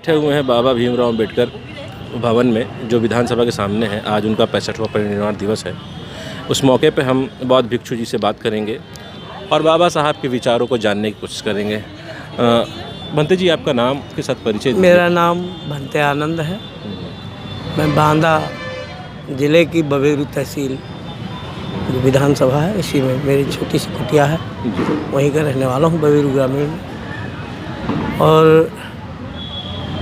बैठे हुए हैं बाबा भीमराव अम्बेडकर भवन में, जो विधानसभा के सामने है। आज उनका 65वां परिनिर्वाण दिवस है। उस मौके पे हम बौद्ध भिक्षु जी से बात करेंगे और बाबा साहब के विचारों को जानने की कोशिश करेंगे। भंते जी, आपका नाम के साथ परिचय दीजिए। मेरा नाम भंते आनंद है। मैं बांदा ज़िले की बबेरू तहसील जो विधानसभा है, इसी में मेरी छोटी सी कुटिया है, वहीं का रहने वाला हूँ, बबेरू ग्रामीण में। और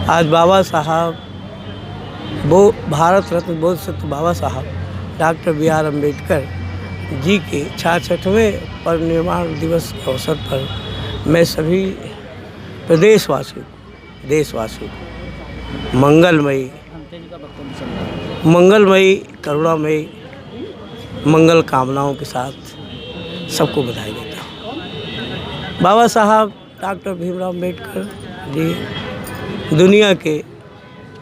आज बाबा साहब, वो भारत रत्न बोध सत्य बाबा साहब डॉक्टर B.R. अम्बेडकर जी के 66वें परिनिर्वाण दिवस के अवसर पर मैं सभी प्रदेशवासियों, देशवासियों मंगलमयी करुणामयी मंगल कामनाओं के साथ सबको बधाई देता हूँ। बाबा साहब डॉक्टर भीमराव अम्बेडकर जी दुनिया के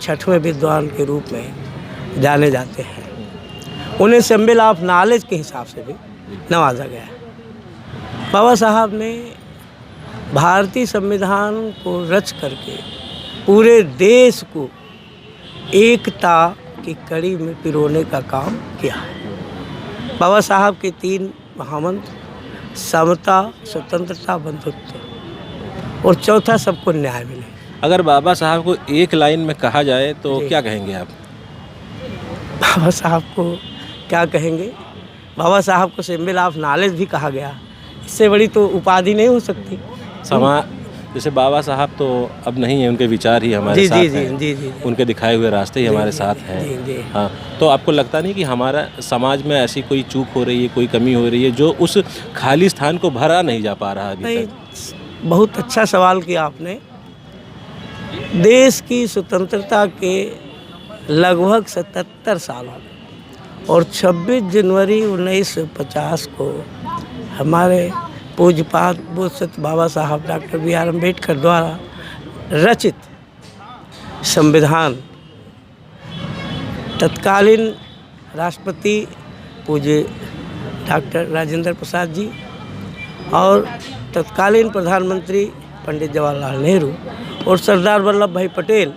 6वें विद्वान के रूप में जाने जाते हैं। उन्हें सिंबल ऑफ नॉलेज के हिसाब से भी नवाजा गया है। बाबा साहब ने भारतीय संविधान को रच करके पूरे देश को एकता की कड़ी में पिरोने का काम किया है। बाबा साहब के 3 महामंत्र समता, स्वतंत्रता, बंधुत्व और चौथा सबको न्याय मिले। अगर बाबा साहब को एक लाइन में कहा जाए तो क्या कहेंगे आप? बाबा साहब को क्या कहेंगे? बाबा साहब को सिंबल ऑफ नॉलेज भी कहा गया। इससे बड़ी तो उपाधि नहीं हो सकती। जैसे बाबा साहब तो अब नहीं है, उनके विचार ही हमारे साथ हैं। जी। उनके दिखाए हुए रास्ते ही हमारे साथ हैं। हाँ, तो आपको लगता नहीं कि हमारा समाज में ऐसी कोई चूक हो रही है, कोई कमी हो रही है जो उस खाली स्थान को भरा नहीं जा पा रहा अभी तक? बहुत अच्छा सवाल किया आपने। देश की स्वतंत्रता के लगभग 77 साल हो गए और 26 जनवरी 1950 को हमारे पूज्यपाद बोध सत्य बाबा साहब डॉक्टर B.R. अम्बेडकर द्वारा रचित संविधान तत्कालीन राष्ट्रपति पूज्य डॉक्टर राजेंद्र प्रसाद जी और तत्कालीन प्रधानमंत्री पंडित जवाहरलाल नेहरू और सरदार वल्लभ भाई पटेल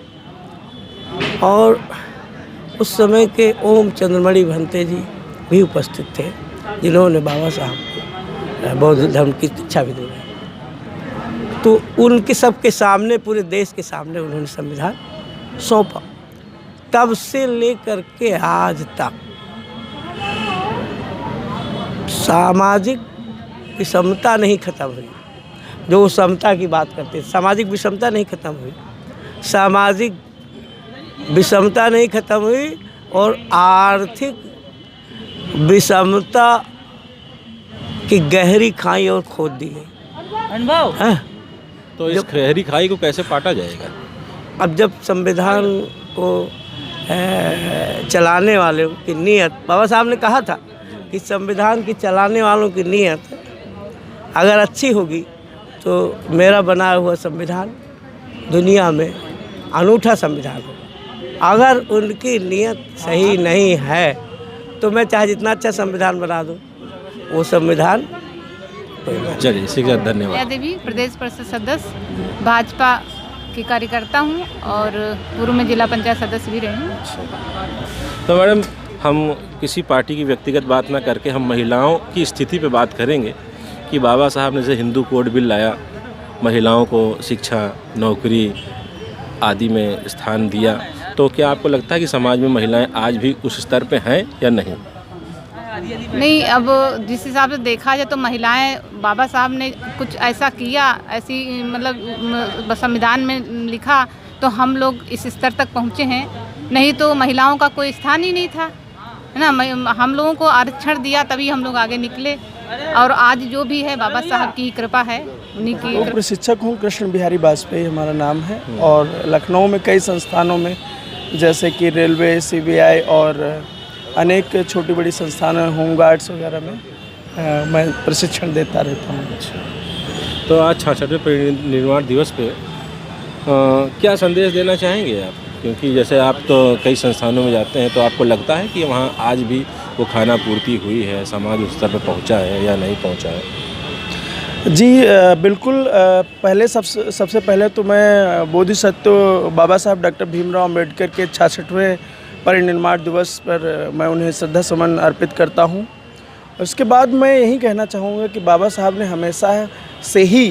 और उस समय के ओम चंद्रमणि भंते जी भी उपस्थित थे, जिन्होंने बाबा साहब को बौद्ध धर्म की शिक्षा भी दी। तो उनके सबके सामने, पूरे देश के सामने उन्होंने संविधान सौंपा। तब से लेकर के आज तक सामाजिक विषमता नहीं खत्म हुई। जो वो समता की बात करते, सामाजिक विषमता नहीं खत्म हुई, सामाजिक विषमता नहीं खत्म हुई और आर्थिक विषमता की गहरी खाई और खोद दी गई। तो इस गहरी खाई को कैसे पाटा जाएगा? अब जब संविधान को चलाने वालों की नीयत, बाबा साहब ने कहा था कि संविधान की चलाने वालों की नीयत अगर अच्छी होगी तो मेरा बनाया हुआ संविधान दुनिया में अनूठा संविधान होगा। अगर उनकी नीयत सही नहीं है तो मैं चाहे जितना अच्छा संविधान बना दूँ, वो संविधान। चलिए, इसी का धन्यवाद। देवी प्रदेश परिषद सदस्य भाजपा की कार्यकर्ता हूँ और पूर्व में जिला पंचायत सदस्य भी रही हूँ। तो मैडम, हम किसी पार्टी की व्यक्तिगत बात ना करके हम महिलाओं की स्थिति पे बात करेंगे कि बाबा साहब ने जैसे हिंदू कोड बिल लाया, महिलाओं को शिक्षा, नौकरी आदि में स्थान दिया, तो क्या आपको लगता है कि समाज में महिलाएं आज भी उस स्तर पे हैं या नहीं? नहीं, अब जिस हिसाब से देखा जाए तो महिलाएं, बाबा साहब ने कुछ ऐसा किया, ऐसी मतलब संविधान में लिखा तो हम लोग इस स्तर तक पहुँचे हैं। नहीं तो महिलाओं का कोई स्थान ही नहीं था, है ना। हम लोगों को आरक्षण दिया तभी हम लोग आगे निकले और आज जो भी है बाबा साहब की कृपा है, उन्हीं की। प्रशिक्षक हूँ, कृष्ण बिहारी वाजपेयी हमारा नाम है और लखनऊ में कई संस्थानों में जैसे कि रेलवे, CBI और अनेक छोटी बड़ी संस्थानों, होमगार्ड्स वगैरह में मैं प्रशिक्षण देता रहता हूँ। तो आज 66वें परिनिर्वाण दिवस पे क्या संदेश देना चाहेंगे आप? क्योंकि जैसे आप तो कई संस्थानों में जाते हैं, तो आपको लगता है कि वहाँ आज भी वो खाना पूर्ति हुई है, समाज उस स्तर पर पहुँचा है या नहीं पहुँचा है? जी बिल्कुल पहले सबसे पहले तो मैं बोधिसत्व बाबा साहब डॉक्टर भीमराव अंबेडकर के 66वें परिनिर्वाण दिवस पर मैं उन्हें श्रद्धा सुमन अर्पित करता हूं। उसके बाद मैं यही कहना चाहूँगा कि बाबा साहब ने हमेशा से ही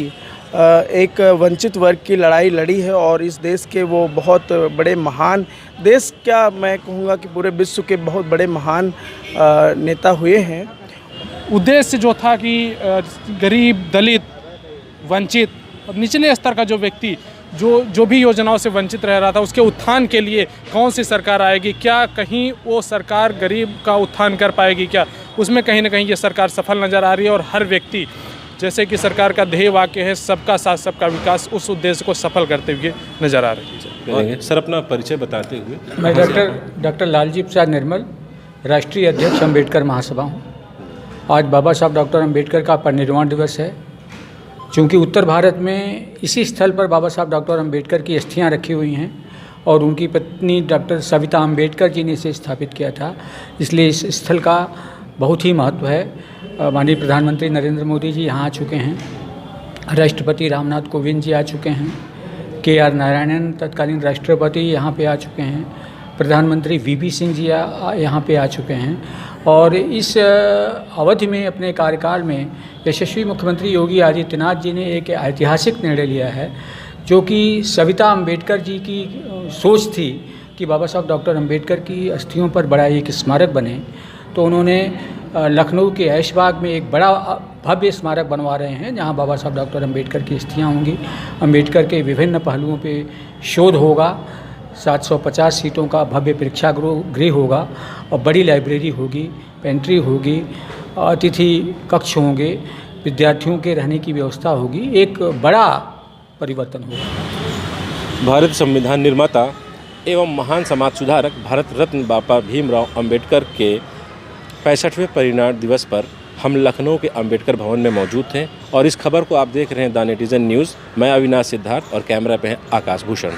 एक वंचित वर्ग की लड़ाई लड़ी है और इस देश के वो बहुत बड़े महान, देश क्या मैं कहूँगा कि पूरे विश्व के बहुत बड़े महान नेता हुए हैं। उद्देश्य जो था कि गरीब, दलित, वंचित और निचले स्तर का जो व्यक्ति जो भी योजनाओं से वंचित रह रहा था, उसके उत्थान के लिए कौन सी सरकार आएगी, क्या कहीं वो सरकार गरीब का उत्थान कर पाएगी, क्या उसमें कहीं ना कहीं ये सरकार सफल नज़र आ रही है। और हर व्यक्ति, जैसे कि सरकार का ध्येय वाक्य है सबका साथ सबका विकास, उस उद्देश्य को सफल करते हुए नज़र आ रही है। सर अपना परिचय बताते हुए। मैं डॉक्टर लालजी प्रसाद निर्मल, राष्ट्रीय अध्यक्ष अम्बेडकर महासभा हूँ। आज बाबा साहब डॉक्टर अम्बेडकर का परिनिर्वाण दिवस है। चूँकि उत्तर भारत में इसी स्थल पर बाबा साहब डॉक्टर अम्बेडकर की अस्थियां रखी हुई हैं और उनकी पत्नी डॉक्टर सविता अम्बेडकर जी ने इसे स्थापित किया था, इसलिए इस स्थल का बहुत ही महत्व है। माननीय प्रधानमंत्री नरेंद्र मोदी जी यहाँ आ चुके हैं, राष्ट्रपति रामनाथ कोविंद जी आ चुके हैं, KR नारायणन तत्कालीन राष्ट्रपति यहाँ पे आ चुके हैं, प्रधानमंत्री VP सिंह जी यहाँ पे आ चुके हैं। और इस अवधि में अपने कार्यकाल में यशस्वी मुख्यमंत्री योगी आदित्यनाथ जी ने एक ऐतिहासिक निर्णय लिया है, जो कि सविता अम्बेडकर जी की सोच थी कि बाबा साहब डॉक्टर अम्बेडकर की अस्थियों पर बड़ा एक स्मारक बने। तो उन्होंने लखनऊ के ऐशबाग में एक बड़ा भव्य स्मारक बनवा रहे हैं, जहां बाबा साहब डॉक्टर अम्बेडकर की अस्थियां होंगी। अम्बेडकर के विभिन्न पहलुओं पे शोध होगा, 750 सीटों का भव्य प्रेक्षागृह होगा और बड़ी लाइब्रेरी होगी, पेंट्री होगी, अतिथि कक्ष होंगे, विद्यार्थियों के रहने की व्यवस्था होगी। एक बड़ा परिवर्तन होगा। भारत संविधान निर्माता एवं महान समाज सुधारक भारत रत्न बाबा भीमराव अंबेडकर के 65वें परिनिर्वाण दिवस पर हम लखनऊ के अंबेडकर भवन में मौजूद थे और इस खबर को आप देख रहे हैं द नेटिजन न्यूज़। मैं अविनाश सिद्धार्थ और कैमरा पे है आकाश भूषण।